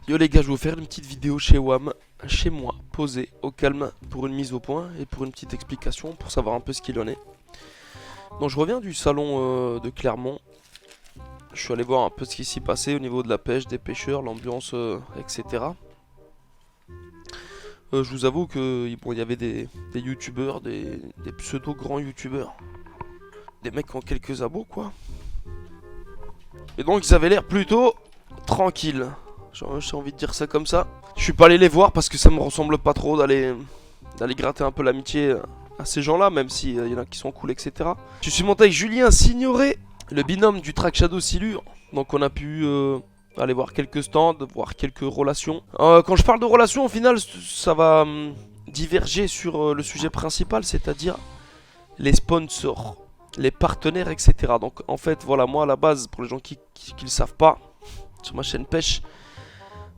Yo les gars, je vais vous faire une petite vidéo chez WAM, chez moi, posé, au calme, pour une mise au point et pour une petite explication, pour savoir un peu ce qu'il en est. Donc je reviens du salon de Clermont. Je suis allé voir un peu ce qui s'y passait au niveau de la pêche, des pêcheurs, l'ambiance, etc. Je vous avoue que bon, il y avait des youtubeurs, des pseudo-grands youtubeurs. Des mecs qui ont quelques abos quoi. Et donc ils avaient l'air plutôt tranquilles. J'ai envie de dire ça comme ça. Je suis pas allé les voir parce que ça me ressemble pas trop d'aller gratter un peu l'amitié à ces gens-là, même s'il y en a qui sont cool, etc. Je suis monté avec Julien Signoret, le binôme du Track Shadow Silure. Donc on a pu aller voir quelques stands, voir quelques relations. Quand je parle de relations, au final, ça va diverger sur le sujet principal, c'est-à-dire les sponsors, les partenaires, etc. Donc en fait, voilà, moi à la base, pour les gens qui le savent pas, sur ma chaîne pêche,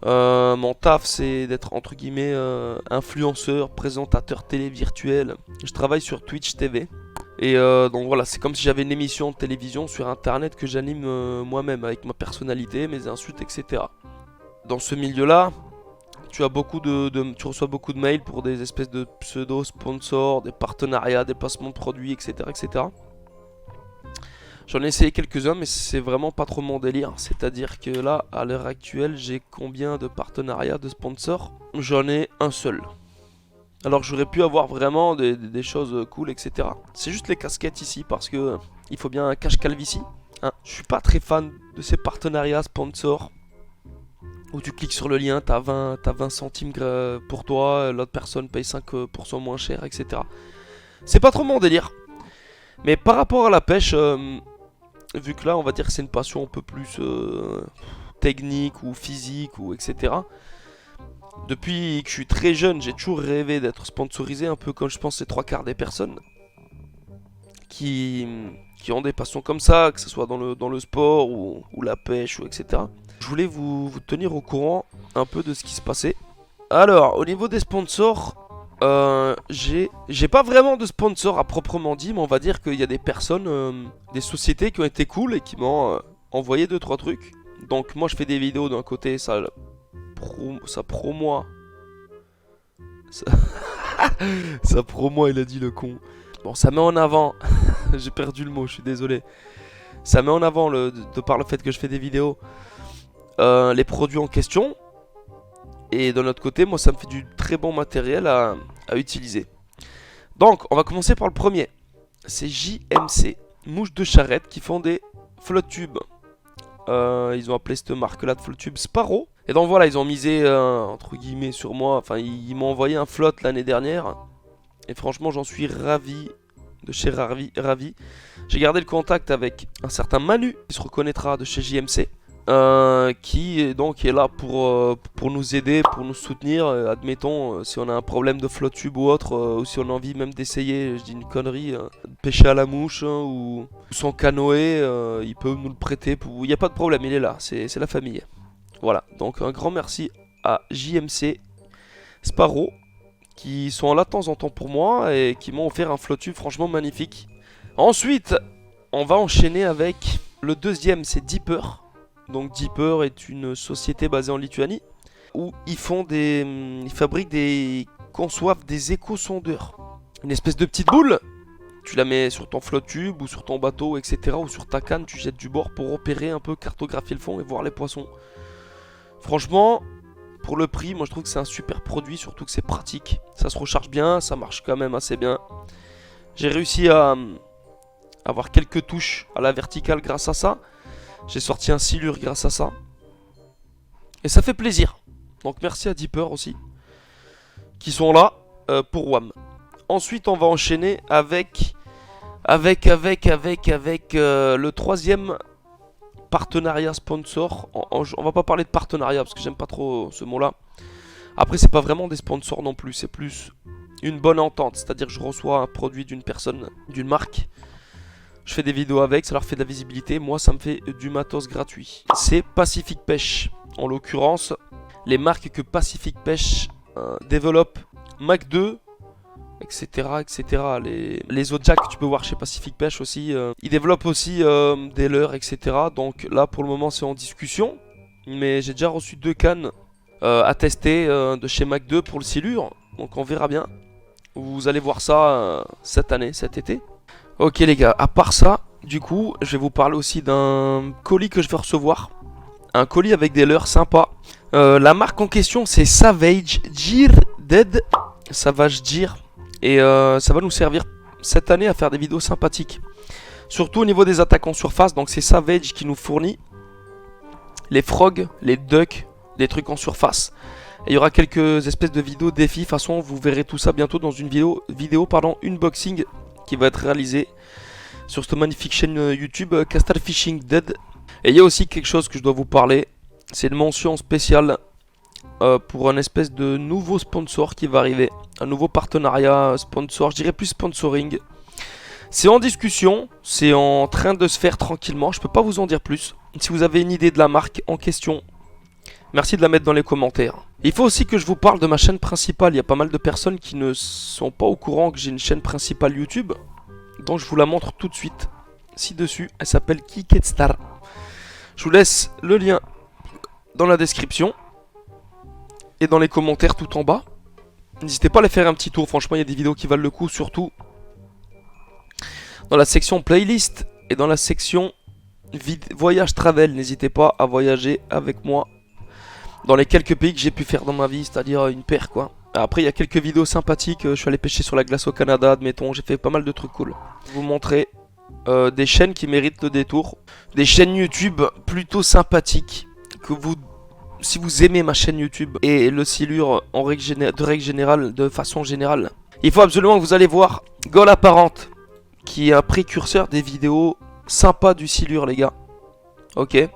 mon taf c'est d'être entre guillemets influenceur, présentateur télé virtuel. Je travaille sur Twitch TV. Et donc voilà, c'est comme si j'avais une émission de télévision sur internet que j'anime moi-même avec ma personnalité, mes insultes, etc. Dans ce milieu-là, tu reçois beaucoup de mails pour des espèces de pseudo-sponsors, des partenariats, des placements de produits, etc. etc. J'en ai essayé quelques-uns, mais c'est vraiment pas trop mon délire. C'est-à-dire que là, à l'heure actuelle, j'ai combien de partenariats, de sponsors? J'en ai un seul. Alors que j'aurais pu avoir vraiment des choses cool, etc. C'est juste les casquettes ici, parce que il faut bien un cache calvitie. Hein. Je suis pas très fan de ces partenariats sponsors. Où tu cliques sur le lien, t'as 20 centimes pour toi, l'autre personne paye 5% moins cher, etc. C'est pas trop mon délire. Mais par rapport à la pêche... vu que là on va dire que c'est une passion un peu plus technique ou physique ou etc. Depuis que je suis très jeune, j'ai toujours rêvé d'être sponsorisé, un peu comme je pense les trois quarts des personnes qui ont des passions comme ça, que ce soit dans le sport ou la pêche ou etc. Je voulais vous tenir au courant un peu de ce qui se passait. Alors au niveau des sponsors, j'ai pas vraiment de sponsor à proprement dit, mais on va dire qu'il y a des personnes, des sociétés qui ont été cool et qui m'ont envoyé 2-3 trucs. Donc moi je fais des vidéos d'un côté, ça promoit. Ça, ça promoit, il a dit le con. Bon, ça met en avant, j'ai perdu le mot, je suis désolé. Ça met en avant, de par le fait que je fais des vidéos, les produits en question. Et de l'autre côté, moi ça me fait du très bon matériel à utiliser. Donc, on va commencer par le premier. C'est JMC, Mouche de Charrette, qui font des flotte tubes. Ils ont appelé cette marque-là de flotte tube Sparrow. Et donc voilà, ils ont misé, entre guillemets, sur moi. Enfin, ils m'ont envoyé un flotte l'année dernière. Et franchement, j'en suis ravi. De chez Ravi. J'ai gardé le contact avec un certain Manu, qui se reconnaîtra de chez JMC. Qui donc est là pour nous aider, pour nous soutenir, admettons si on a un problème de flotte tube ou autre, ou si on a envie même d'essayer, je dis une connerie, de pêcher à la mouche ou son canoë, il peut nous le prêter, il n'y a pas de problème, il est là, c'est la famille. Voilà, donc un grand merci à JMC Sparrow, qui sont là de temps en temps pour moi et qui m'ont offert un flotte tube franchement magnifique. Ensuite, on va enchaîner avec le deuxième, c'est Deeper. Donc Deeper est une société basée en Lituanie où ils conçoivent des éco-sondeurs. Une espèce de petite boule, tu la mets sur ton flotte tube ou sur ton bateau, etc. ou sur ta canne, tu jettes du bord pour repérer un peu, cartographier le fond et voir les poissons. Franchement, pour le prix, moi je trouve que c'est un super produit, surtout que c'est pratique. Ça se recharge bien, ça marche quand même assez bien. J'ai réussi à avoir quelques touches à la verticale grâce à ça. J'ai sorti un silure grâce à ça. Et ça fait plaisir. Donc merci à Deeper aussi. Qui sont là pour WAM. Ensuite on va enchaîner avec le troisième partenariat sponsor. On va pas parler de partenariat parce que j'aime pas trop ce mot là. Après c'est pas vraiment des sponsors non plus. C'est plus une bonne entente. C'est-à-dire que je reçois un produit d'une personne, d'une marque. Je fais des vidéos avec, ça leur fait de la visibilité. Moi, ça me fait du matos gratuit. C'est Pacific Pêche. En l'occurrence, les marques que Pacific Pêche développe, Mac 2, etc. etc. Les autres jacks que tu peux voir chez Pacific Pêche aussi. Ils développent aussi des leurres, etc. Donc là, pour le moment, c'est en discussion. Mais j'ai déjà reçu 2 cannes à tester de chez Mac 2 pour le silure. Donc on verra bien. Vous allez voir ça cette année, cet été. Ok les gars, à part ça, du coup, je vais vous parler aussi d'un colis que je vais recevoir. Un colis avec des leurres sympas. La marque en question, c'est Savage Gear Dead. Savage Gear. Et ça va nous servir cette année à faire des vidéos sympathiques. Surtout au niveau des attaques en surface. Donc c'est Savage qui nous fournit les frogs, les ducks, des trucs en surface. Et il y aura quelques espèces de vidéos défis. De toute façon, vous verrez tout ça bientôt dans une vidéo unboxing qui va être réalisée sur cette magnifique chaîne YouTube Castle Fishing Dead. Et il y a aussi quelque chose que je dois vous parler. C'est une mention spéciale pour un espèce de nouveau sponsor qui va arriver. Un nouveau partenariat sponsor, je dirais plus sponsoring. C'est en discussion, c'est en train de se faire tranquillement. Je peux pas vous en dire plus. Si vous avez une idée de la marque en question, merci de la mettre dans les commentaires. Il faut aussi que je vous parle de ma chaîne principale. Il y a pas mal de personnes qui ne sont pas au courant que j'ai une chaîne principale YouTube. Donc je vous la montre tout de suite. Ci-dessus, elle s'appelle Kiketstar. Je vous laisse le lien dans la description. Et dans les commentaires tout en bas. N'hésitez pas à aller faire un petit tour. Franchement, il y a des vidéos qui valent le coup. Surtout dans la section playlist et dans la section voyage travel. N'hésitez pas à voyager avec moi dans les quelques pays que j'ai pu faire dans ma vie, c'est-à-dire une paire quoi. Après il y a quelques vidéos sympathiques, je suis allé pêcher sur la glace au Canada, admettons, j'ai fait pas mal de trucs cool. Je vais vous montrer des chaînes qui méritent le détour, des chaînes YouTube plutôt sympathiques, que vous, si vous aimez ma chaîne YouTube et le silure de façon générale, il faut absolument que vous allez voir Goal Apparente, qui est un précurseur des vidéos sympas du silure les gars. Ok.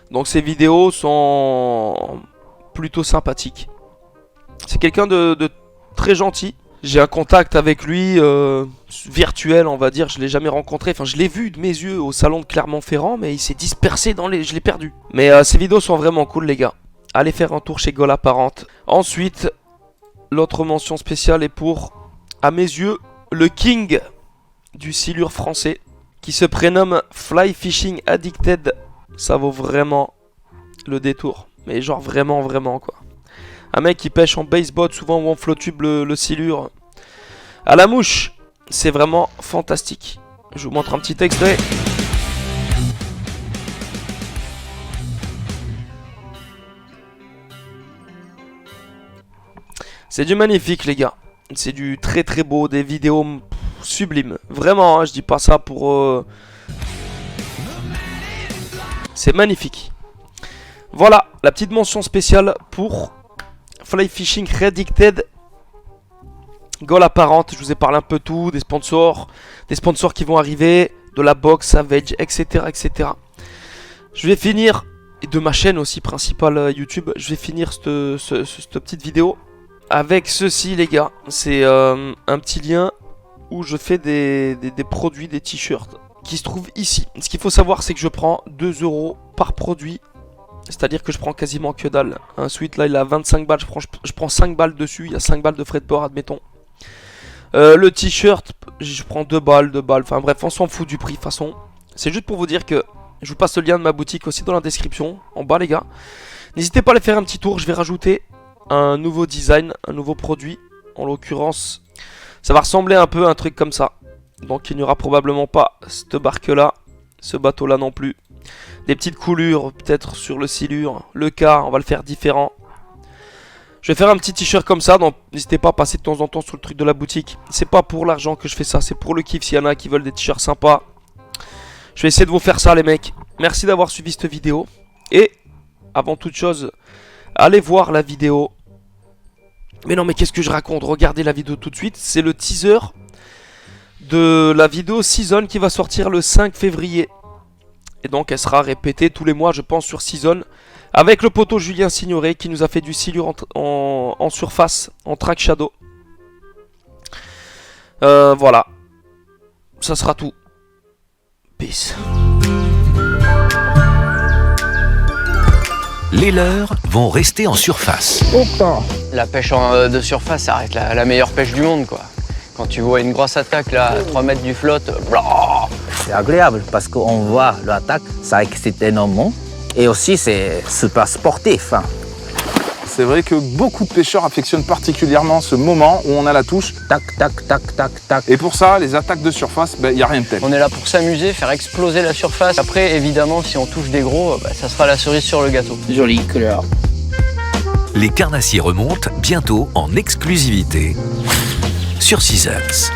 Donc ces vidéos sont plutôt sympathiques. C'est quelqu'un de très gentil. J'ai un contact avec lui virtuel on va dire. Je l'ai jamais rencontré. Enfin je l'ai vu de mes yeux au salon de Clermont-Ferrand. Mais il s'est dispersé dans les... Je l'ai perdu. Mais ces vidéos sont vraiment cool les gars. Allez faire un tour chez Goal Apparente. Ensuite, l'autre mention spéciale est pour, à mes yeux, le king du silure français. Qui se prénomme Fly Fishing Addicted. Ça vaut vraiment le détour. Mais genre vraiment quoi. Un mec qui pêche en baseboat souvent ou en flottube le silure. À la mouche. C'est vraiment fantastique. Je vous montre un petit extrait. C'est du magnifique les gars. C'est du très beau. Des vidéos sublimes. Vraiment hein, je dis pas ça pour... C'est magnifique. Voilà, la petite mention spéciale pour Fly Fishing Addicted. Goal Apparente, je vous ai parlé un peu tout, des sponsors qui vont arriver, de la box, Savage, etc. Je vais finir, et de ma chaîne aussi principale YouTube, je vais finir cette petite vidéo avec ceci les gars. C'est un petit lien où je fais des produits, des t-shirts qui se trouve ici. Ce qu'il faut savoir c'est que je prends 2 € par produit. C'est-à-dire que je prends quasiment que dalle. Un sweat là il a 25 balles, je prends 5 balles dessus. Il y a 5 balles de frais de port admettons. Le t-shirt je prends 2 balles. Enfin bref on s'en fout du prix de toute façon. C'est juste pour vous dire que je vous passe le lien de ma boutique aussi dans la description. En bas les gars. N'hésitez pas à aller faire un petit tour. Je vais rajouter un nouveau design, un nouveau produit. En l'occurrence ça va ressembler un peu à un truc comme ça. Donc il n'y aura probablement pas cette barque là, ce bateau là non plus. Des petites coulures peut-être sur le silure, le cas, on va le faire différent. Je vais faire un petit t-shirt comme ça, donc n'hésitez pas à passer de temps en temps sur le truc de la boutique. C'est pas pour l'argent que je fais ça, c'est pour le kiff s'il y en a qui veulent des t-shirts sympas. Je vais essayer de vous faire ça les mecs. Merci d'avoir suivi cette vidéo. Et avant toute chose, allez voir la vidéo. Mais non mais qu'est-ce que je raconte? Regardez la vidéo tout de suite, c'est le teaser de la vidéo Season qui va sortir le 5 février. Et donc elle sera répétée tous les mois je pense sur Season. Avec le poteau Julien Signoret qui nous a fait du silure en surface, en track shadow. Voilà. Ça sera tout. Peace. Les leurres vont rester en surface. La pêche de surface, ça reste la meilleure pêche du monde, quoi. Quand tu vois une grosse attaque là, à 3 mètres du flotte, c'est agréable parce qu'on voit l'attaque, ça excite énormément. Et aussi, c'est super sportif. Hein. C'est vrai que beaucoup de pêcheurs affectionnent particulièrement ce moment où on a la touche. Tac, tac, tac, tac, tac. Et pour ça, les attaques de surface, il n'y a rien de tel. On est là pour s'amuser, faire exploser la surface. Après, évidemment, si on touche des gros, ça sera la cerise sur le gâteau. Jolie couleur. Les carnassiers remontent bientôt en exclusivité sur Seasons.